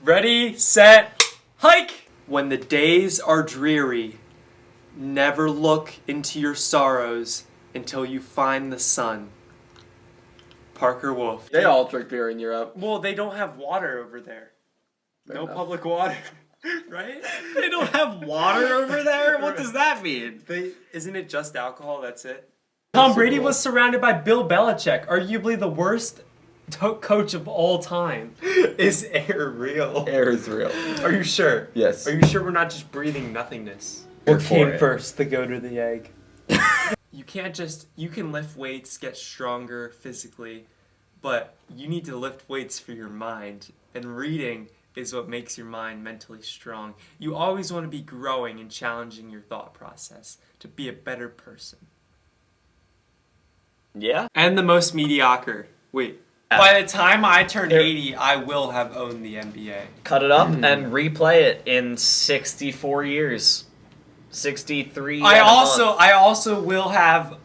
Ready, set, hike! When the days are dreary, never look into your sorrows until you find the sun. Parker Wolf. They all drink beer in Europe. Well, they don't have water over there. No public water, right? They don't have water over there? What does that mean? Isn't it just alcohol? That's it. Tom Brady was surrounded by Bill Belichick, arguably the worst coach of all time. Is air real? Air is real. Are you sure? Yes. Are you sure we're not just breathing nothingness? What came first, the goat or the egg? You can lift weights, get stronger physically, but you need to lift weights for your mind. And reading is what makes your mind mentally strong. You always want to be growing and challenging your thought process to be a better person. Yeah? And the most mediocre. Wait. By the time I turn 80, I will have owned the NBA. Cut it up and replay it in 64 years. 63. I also will have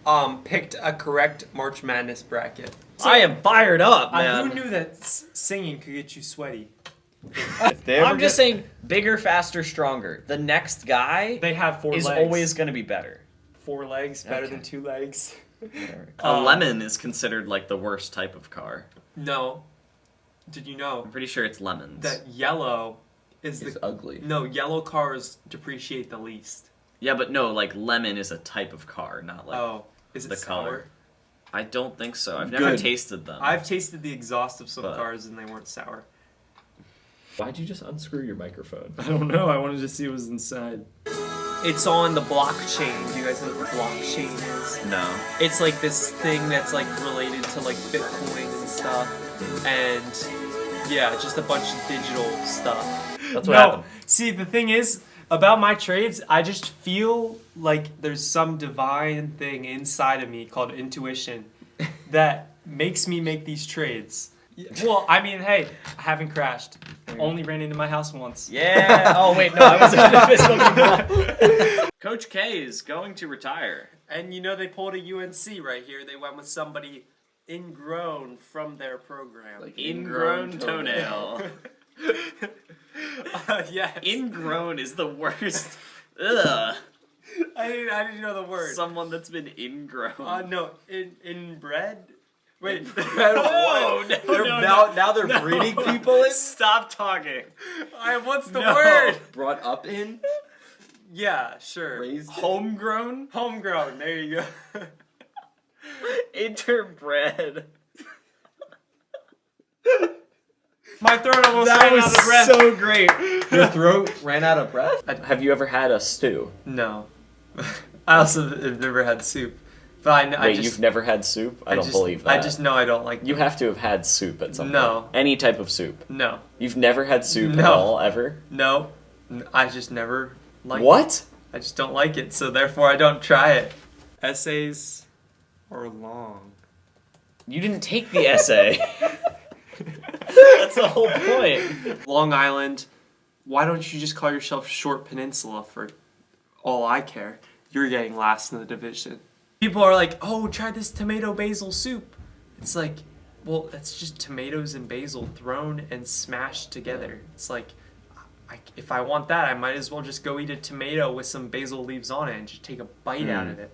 picked a correct March Madness bracket. So, I am fired up, man. Who knew that singing could get you sweaty? I'm just saying, bigger, faster, stronger. The next guy they have 4 is legs. Always going to be better. 4 legs, better than 2 legs. A lemon is considered like the worst type of car. No. Did you know? I'm pretty sure it's lemons. That yellow is ugly. No, yellow cars depreciate the least. Yeah, but no, like lemon is a type of car, not like is it the sour? color. I don't think so. I've never tasted them. I've tasted the exhaust of some cars and they weren't sour. Why'd you just unscrew your microphone? I don't know. I wanted to see what was inside. It's on the blockchain. Do you guys know what the blockchain is? No. It's like this thing that's like related to like Bitcoin and stuff. And yeah, just a bunch of digital stuff. That's what happened. See, the thing is, about my trades, I just feel like there's some divine thing inside of me called intuition that makes me make these trades. Well, I mean, hey, I haven't crashed. Only ran into my house once. Yeah. Oh, wait, no, I wasn't going to fist bump. Coach K is going to retire. And you know they pulled a UNC right here. They went with somebody ingrown from their program. Like ingrown toenail. Yeah. Ingrown is the worst. Ugh. I didn't know the word. Someone that's been ingrown. No, inbred? Wait. Whoa, Now they're breeding people in? Stop talking. What's the word? Brought up in? Yeah, sure. Raised Homegrown? Homegrown, there you go. Interbred. My throat almost ran out of breath. So great. Your throat ran out of breath? Have you ever had a stew? No. I also have never had soup. But Wait, you've never had soup? I don't believe that. I just know I don't like You have to have had soup at some point. No. Any type of soup. No. You've never had soup No. at all, ever? No. I just never like What? it. I just don't like it, so therefore I don't try it. Essays are long. You didn't take the essay. That's the whole point. Long Island, why don't you just call yourself Short Peninsula for all I care? You're getting last in the division. People are like, oh, try this tomato basil soup. It's like, well, that's just tomatoes and basil thrown and smashed together. It's like, if I want that, I might as well just go eat a tomato with some basil leaves on it and just take a bite out of it.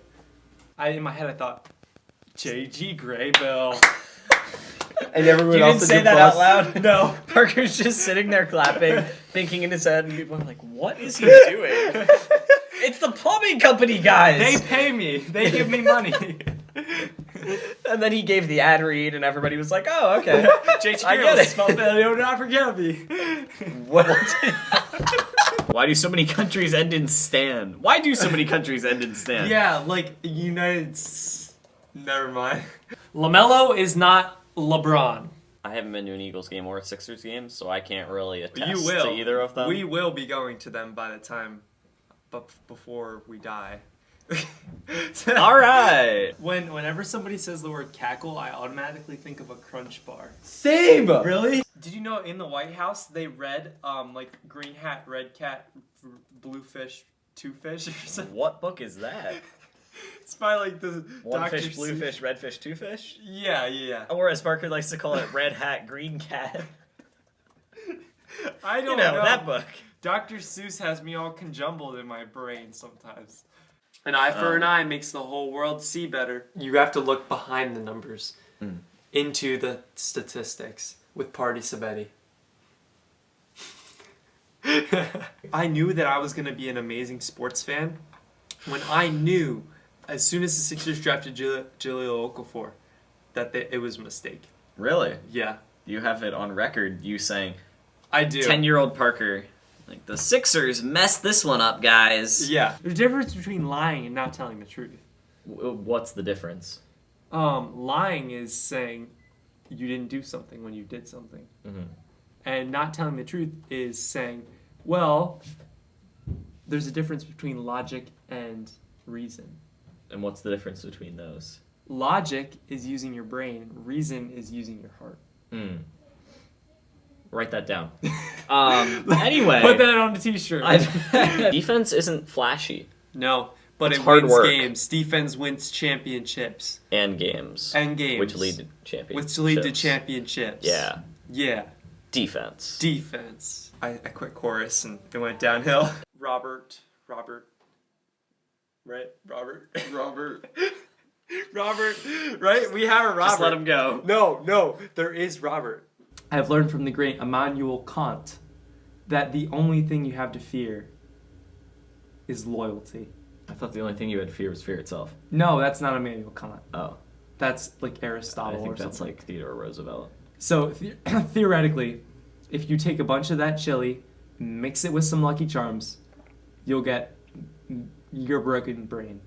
In my head, I thought, J.G. Graybill. And everyone You else didn't say in that your out class? loud? No. Parker's just sitting there clapping, thinking in his head, and people are like, what is he doing? It's the plumbing company, guys! They pay me. They give me money. And then he gave the ad read, and everybody was like, oh, okay. J.G. I get it. Spell failure, not forget me. What? Why do so many countries end in stan? Why do so many countries end in stan? Yeah, like never mind. LaMelo is not LeBron. I haven't been to an Eagles game or a Sixers game, so I can't really attest You will. to either of them. We will be going to them by the time, before we die. All right. Whenever somebody says the word cackle, I automatically think of a Crunch bar. Same! Really? Did you know in the White House they read like green hat, red cat, blue fish, two fish or something? What book is that? It's by like the One Dr. fish, blue fish, red fish, two fish? Yeah. Or as Parker likes to call it, red hat, green cat. I don't You know, know. that book. Dr. Seuss has me all conjumbled in my brain sometimes. An eye for an eye makes the whole world see better. You have to look behind the numbers, into the statistics with Party Sabetti. I knew that I was going to be an amazing sports fan when I knew, as soon as the Sixers drafted Jahlil Okafor, that it was a mistake. Really? Yeah. You have it on record, you saying, I do. 10-year-old Parker, like, the Sixers messed this one up, guys. Yeah. There's a difference between lying and not telling the truth. What's the difference? Lying is saying you didn't do something when you did something. Mm-hmm. And not telling the truth is saying, well, there's a difference between logic and reason. And what's the difference between those? Logic is using your brain. Reason is using your heart. Write that down. Anyway. Put that on a t-shirt. Defense isn't flashy. No, but It's it hard wins work. games. Defense wins championships. And games. And games. Which lead to championships. Which lead to championships. Yeah. Yeah. Defense. Defense. I quit chorus and it went downhill. Robert. Right? Robert. Robert. Right? We have a Robert. Just let him go. No. There is Robert. I have learned from the great Immanuel Kant that the only thing you have to fear is loyalty. I thought the only thing you had to fear was fear itself. No, that's not Immanuel Kant. Oh. That's like Aristotle I think or that's something. like Theodore Roosevelt. So theoretically, if you take a bunch of that chili, mix it with some Lucky Charms, you'll get your broken brain.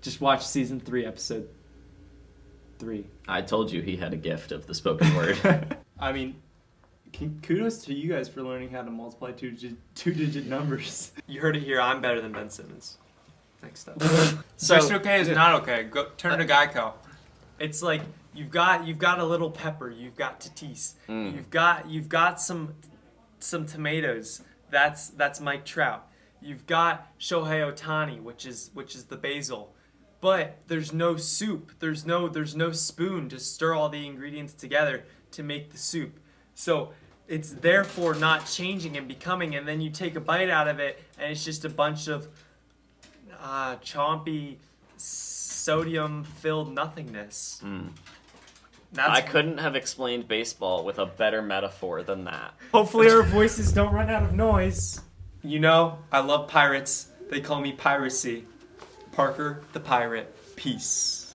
Just watch season 3, episode 3. I told you he had a gift of the spoken word. I mean, kudos to you guys for learning how to multiply two-digit numbers. You heard it here. I'm better than Ben Simmons. Next up. So- Just okay is not okay. Go turn to Geico. It's like you've got a little pepper. You've got Tatis. You've got some tomatoes. That's Mike Trout. You've got Shohei Ohtani, which is the basil. But there's no soup. There's no spoon to stir all the ingredients together to make the soup. So it's therefore not changing and becoming, and then you take a bite out of it and it's just a bunch of chompy, sodium-filled nothingness. I couldn't have explained baseball with a better metaphor than that. Hopefully our voices don't run out of noise. You know, I love pirates. They call me Piracy. Parker the Pirate. Peace.